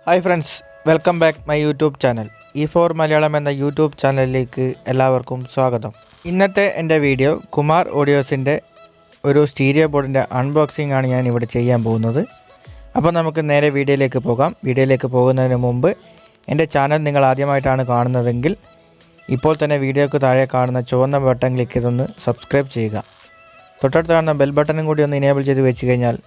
Hi friends, welcome back my YouTube channel. E4 Malayalam എന്ന YouTube ചാനലിലേക്ക് എല്ലാവർക്കും സ്വാഗതം. ഇന്നത്തെ എൻ്റെ വീഡിയോ കുമാർ ഓഡിയോസിൻ്റെ ഒരു സ്റ്റീരിയോ ബോർഡിൻ്റെ അൺബോക്സിംഗ് ആണ് ഞാൻ ഇവിടെ ചെയ്യാൻ പോകുന്നത്. അപ്പോൾ നമുക്ക് നേരെ വീഡിയോയിലേക്ക് പോകാം. വീഡിയോയിലേക്ക് പോകുന്നതിന് മുമ്പ് എൻ്റെ ചാനൽ നിങ്ങൾ ആദ്യമായിട്ടാണ് കാണുന്നതെങ്കിൽ ഇപ്പോൾ തന്നെ വീഡിയോക്ക് താഴെ കാണുന്ന ചുവന്ന ബട്ടൺ ക്ലിക്ക് ചെയ്തൊന്ന് സബ്സ്ക്രൈബ് ചെയ്യുക. തൊട്ടടുത്ത് കാണുന്ന ബെൽ ബട്ടണും കൂടി ഒന്ന് എനേബിൾ ചെയ്ത് വെച്ച് കഴിഞ്ഞാൽ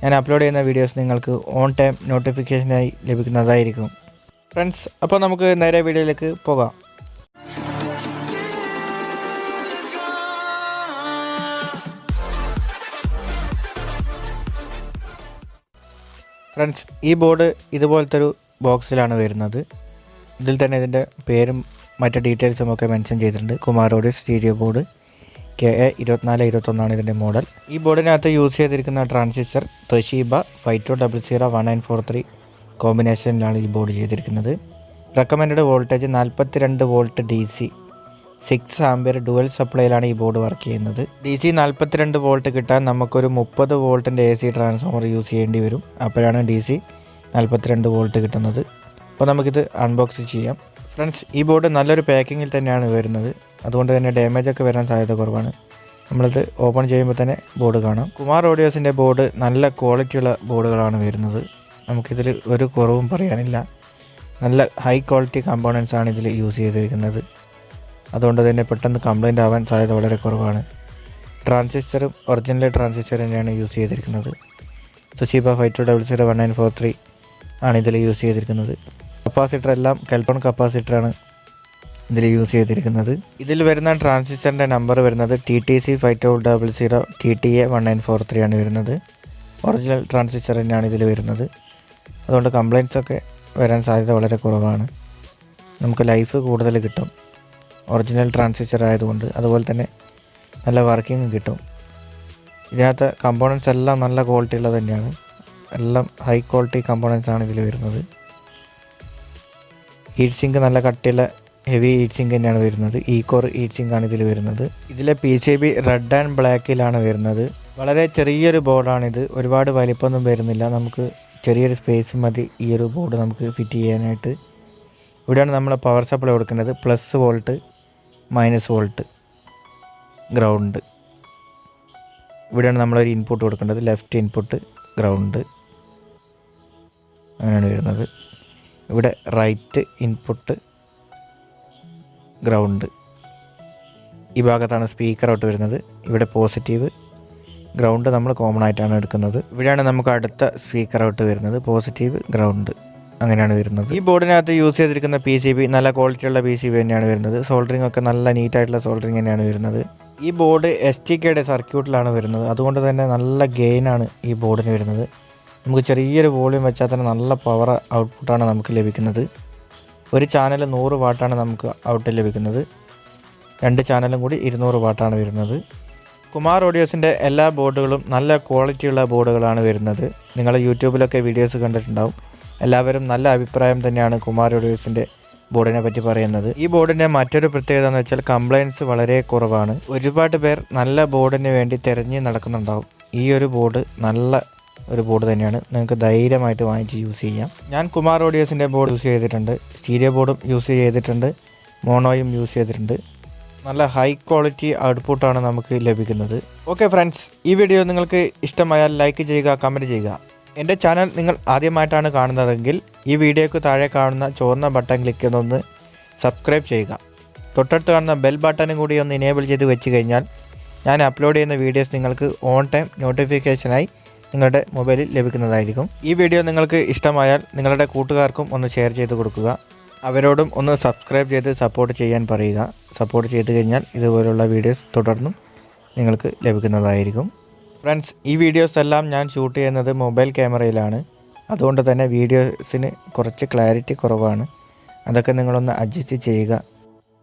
ഞാൻ അപ്ലോഡ് ചെയ്യുന്ന വീഡിയോസ് നിങ്ങൾക്ക് ഓൺ ടൈം നോട്ടിഫിക്കേഷനായി ലഭിക്കുന്നതായിരിക്കും. ഫ്രണ്ട്സ്, അപ്പോൾ നമുക്ക് നേരെ വീഡിയോയിലേക്ക് പോകാം. ഫ്രണ്ട്സ്, ഈ ബോർഡ് ഇതുപോലത്തെ ഒരു ബോക്സിലാണ് വരുന്നത്. ഇതിൽ തന്നെ ഇതിൻ്റെ പേരും മറ്റ് ഡീറ്റെയിൽസും ഒക്കെ മെൻഷൻ ചെയ്തിട്ടുണ്ട്. Kumar audio stereo board KA2421 ഇതിൻ്റെ മോഡൽ. ഈ ബോർഡിനകത്ത് യൂസ് ചെയ്തിരിക്കുന്ന ട്രാൻസിസ്റ്റർ തൊഷീബ 52001943 കോമ്പിനേഷനിലാണ് ഈ ബോർഡ് ചെയ്തിരിക്കുന്നത്. Recommend voltage 42 volt DC 6 ampere dual സപ്ലൈയിലാണ് ഈ ബോർഡ് വർക്ക് ചെയ്യുന്നത്. DC 42 വോൾട്ട് കിട്ടാൻ നമുക്കൊരു 30 വോൾട്ടിൻ്റെ AC ട്രാൻസ്ഫോമർ യൂസ് ചെയ്യേണ്ടി വരും. അപ്പോഴാണ് DC 42 വോൾട്ട് കിട്ടുന്നത്. അപ്പോൾ നമുക്കിത് അൺബോക്സ് ചെയ്യാം. ഫ്രണ്ട്സ്, ഈ ബോർഡ് നല്ലൊരു പാക്കിങ്ങിൽ തന്നെയാണ് വരുന്നത്. അതുകൊണ്ട് തന്നെ ഡാമേജൊക്കെ വരാൻ സാധ്യത കുറവാണ്. നമ്മളിത് ഓപ്പൺ ചെയ്യുമ്പോൾ തന്നെ ബോർഡ് കാണാം. കുമാർ ഓഡിയോസിൻ്റെ ബോർഡ് നല്ല ക്വാളിറ്റിയുള്ള ബോർഡുകളാണ് വരുന്നത്. നമുക്കിതിൽ ഒരു കുറവും പറയാനില്ല. നല്ല ഹൈ ക്വാളിറ്റി കമ്പോണൻസ് ആണ് ഇതിൽ യൂസ് ചെയ്തിരിക്കുന്നത്. അതുകൊണ്ട് തന്നെ പെട്ടെന്ന് കംപ്ലൈൻറ്റ് ആവാൻ സാധ്യത വളരെ കുറവാണ്. ട്രാൻസിസ്റ്ററും ഒറിജിനൽ ട്രാൻസിസ്റ്റർ തന്നെയാണ് യൂസ് ചെയ്തിരിക്കുന്നത്. തൊഷീബ 52001943 ആണ് ഇതിൽ യൂസ് ചെയ്തിരിക്കുന്നത്. കപ്പാസിറ്റർ എല്ലാം കെൽട്ടോൺ കപ്പാസിറ്ററാണ് ഇതിൽ യൂസ് ചെയ്തിരിക്കുന്നത്. ഇതിൽ വരുന്ന ട്രാൻസിസ്റ്ററിൻ്റെ നമ്പർ വരുന്നത് TTC 5200 TTA 1943 ആണ് വരുന്നത്. ഒറിജിനൽ ട്രാൻസിസ്റ്റർ തന്നെയാണ് ഇതിൽ വരുന്നത്. അതുകൊണ്ട് കംപ്ലൈൻറ്റ്സൊക്കെ വരാൻ സാധ്യത വളരെ കുറവാണ്. നമുക്ക് ലൈഫ് കൂടുതൽ കിട്ടും ഒറിജിനൽ ട്രാൻസിസ്റ്റർ ആയതുകൊണ്ട്. അതുപോലെ തന്നെ നല്ല വർക്കിംഗ് കിട്ടും. ഇതിനകത്ത് കമ്പോണൻസ് എല്ലാം നല്ല ക്വാളിറ്റി ഉള്ളത് തന്നെയാണ്. എല്ലാം ഹൈ ക്വാളിറ്റി കമ്പോണൻസ് ആണ് ഇതിൽ വരുന്നത്. ഹീറ്റ് സിങ്ക് നല്ല കട്ടിയുള്ള ഹെവി ഹീറ്റ് സിങ്ക് തന്നെയാണ് വരുന്നത്. കോർ ഹീറ്റ് സിങ്ക് ആണ് ഇതിൽ വരുന്നത്. ഇതിലെ PCB റെഡ് ആൻഡ് ബ്ലാക്കിലാണ് വരുന്നത്. വളരെ ചെറിയൊരു ബോർഡാണിത്. ഒരുപാട് വലിപ്പമൊന്നും വരുന്നില്ല. നമുക്ക് ചെറിയൊരു സ്പേസ് മതി ഈ ഒരു ബോർഡ് നമുക്ക് ഫിറ്റ് ചെയ്യാനായിട്ട്. ഇവിടെയാണ് നമ്മൾ പവർ സപ്ലൈ കൊടുക്കേണ്ടത്. Plus volt, minus volt, ground. ഇവിടെയാണ് നമ്മളൊരു ഇൻപുട്ട് കൊടുക്കേണ്ടത്. ലെഫ്റ്റ് ഇൻപുട്ട്, ഗ്രൗണ്ട്, അങ്ങനെയാണ് വരുന്നത്. ഇവിടെ റൈറ്റ് ഇൻപുട്ട്, ഗ്രൗണ്ട്. ഈ ഭാഗത്താണ് സ്പീക്കർ ഔട്ട് വരുന്നത്. ഇവിടെ പോസിറ്റീവ്, ഗ്രൗണ്ട് നമ്മൾ കോമൺ ആയിട്ടാണ് എടുക്കുന്നത്. ഇവിടെയാണ് നമുക്ക് അടുത്ത സ്പീക്കർ ഔട്ട് വരുന്നത്. പോസിറ്റീവ്, ഗ്രൗണ്ട്, അങ്ങനെയാണ് വരുന്നത്. ഈ ബോർഡിനകത്ത് യൂസ് ചെയ്തിരിക്കുന്ന PCB നല്ല ക്വാളിറ്റിയുള്ള PCB തന്നെയാണ് വരുന്നത്. സോൾഡറിങ് ഒക്കെ നല്ല നീറ്റായിട്ടുള്ള സോൾഡറിങ് തന്നെയാണ് വരുന്നത്. ഈ ബോർഡ് STKയുടെ സർക്യൂട്ടിലാണ് വരുന്നത്. അതുകൊണ്ട് തന്നെ നല്ല ഗെയിനാണ് ഈ ബോർഡിന് വരുന്നത്. നമുക്ക് ചെറിയൊരു വോളിയം വെച്ചാൽ തന്നെ നല്ല പവർ ഔട്ട്പുട്ടാണ് നമുക്ക് ലഭിക്കുന്നത്. ഒരു ചാനൽ 100 വാട്ടാണ് നമുക്ക് ഔട്ട് ലഭിക്കുന്നത്. 2 ചാനലും കൂടി 200 വാട്ടാണ് വരുന്നത്. കുമാർ ഓഡിയോസിൻ്റെ എല്ലാ ബോർഡുകളും നല്ല ക്വാളിറ്റിയുള്ള ബോർഡുകളാണ് വരുന്നത്. നിങ്ങൾ യൂട്യൂബിലൊക്കെ വീഡിയോസ് കണ്ടിട്ടുണ്ടാവും. എല്ലാവരും നല്ല അഭിപ്രായം തന്നെയാണ് കുമാർ ഓഡിയോസിൻ്റെ ബോർഡിനെ പറ്റി പറയുന്നത്. ഈ ബോർഡിൻ്റെ മറ്റൊരു പ്രത്യേകത എന്ന് വെച്ചാൽ കംപ്ലൈൻറ്റ്സ് വളരെ കുറവാണ്. ഒരുപാട് പേർ നല്ല ബോർഡിന് വേണ്ടി തിരഞ്ഞ് നടക്കുന്നുണ്ടാവും. ഈ ഒരു ബോർഡ് നല്ല ഒരു ബോർഡ് തന്നെയാണ്. നിങ്ങൾക്ക് ധൈര്യമായിട്ട് വാങ്ങിച്ച് യൂസ് ചെയ്യാം. ഞാൻ കുമാർ ഓഡിയോസിൻ്റെ ബോർഡ് യൂസ് ചെയ്തിട്ടുണ്ട്. സ്റ്റീരിയോ ബോർഡും യൂസ് ചെയ്തിട്ടുണ്ട്. മോണോയും യൂസ് ചെയ്തിട്ടുണ്ട്. നല്ല ഹൈ ക്വാളിറ്റി ഔട്ട്പുട്ടാണ് നമുക്ക് ലഭിക്കുന്നത്. ഓക്കെ ഫ്രണ്ട്സ്, ഈ വീഡിയോ നിങ്ങൾക്ക് ഇഷ്ടമായാൽ ലൈക്ക് ചെയ്യുക, കമൻറ്റ് ചെയ്യുക. എൻ്റെ ചാനൽ നിങ്ങൾ ആദ്യമായിട്ടാണ് കാണുന്നതെങ്കിൽ ഈ വീഡിയോക്ക് താഴെ കാണുന്ന ചുവന്ന ബട്ടൺ ക്ലിക്ക് ചെയ്തൊന്ന് സബ്സ്ക്രൈബ് ചെയ്യുക. തൊട്ടടുത്ത് കാണുന്ന ബെൽ ബട്ടണും കൂടി ഒന്ന് എനേബിൾ ചെയ്ത് വെച്ച് കഴിഞ്ഞാൽ ഞാൻ അപ്ലോഡ് ചെയ്യുന്ന വീഡിയോസ് നിങ്ങൾക്ക് ഓൺ ടൈം നോട്ടിഫിക്കേഷനായി നിങ്ങളുടെ മൊബൈലിൽ ലഭിക്കുന്നതായിരിക്കും. ഈ വീഡിയോ നിങ്ങൾക്ക് ഇഷ്ടമായാൽ നിങ്ങളുടെ കൂട്ടുകാർക്കും ഒന്ന് ഷെയർ ചെയ്ത് കൊടുക്കുക. അവരോടും ഒന്ന് സബ്സ്ക്രൈബ് ചെയ്ത് സപ്പോർട്ട് ചെയ്യാൻ പറയുക. സപ്പോർട്ട് ചെയ്ത് കഴിഞ്ഞാൽ ഇതുപോലുള്ള വീഡിയോസ് തുടർന്നും നിങ്ങൾക്ക് ലഭിക്കുന്നതായിരിക്കും. ഫ്രണ്ട്സ്, ഈ വീഡിയോസ് എല്ലാം ഞാൻ ഷൂട്ട് ചെയ്യുന്നത് മൊബൈൽ ക്യാമറയിലാണ്. അതുകൊണ്ട് തന്നെ വീഡിയോസിന് കുറച്ച് ക്ലാരിറ്റി കുറവാണ്. അതൊക്കെ നിങ്ങളൊന്ന് അഡ്ജസ്റ്റ് ചെയ്യുക.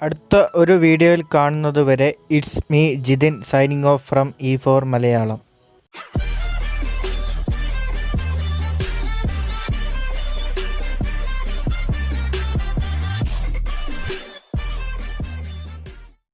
അടുത്ത ഒരു വീഡിയോയിൽ കാണുന്നത് വരെ it's me Jithin signing off from E4 Malayalam.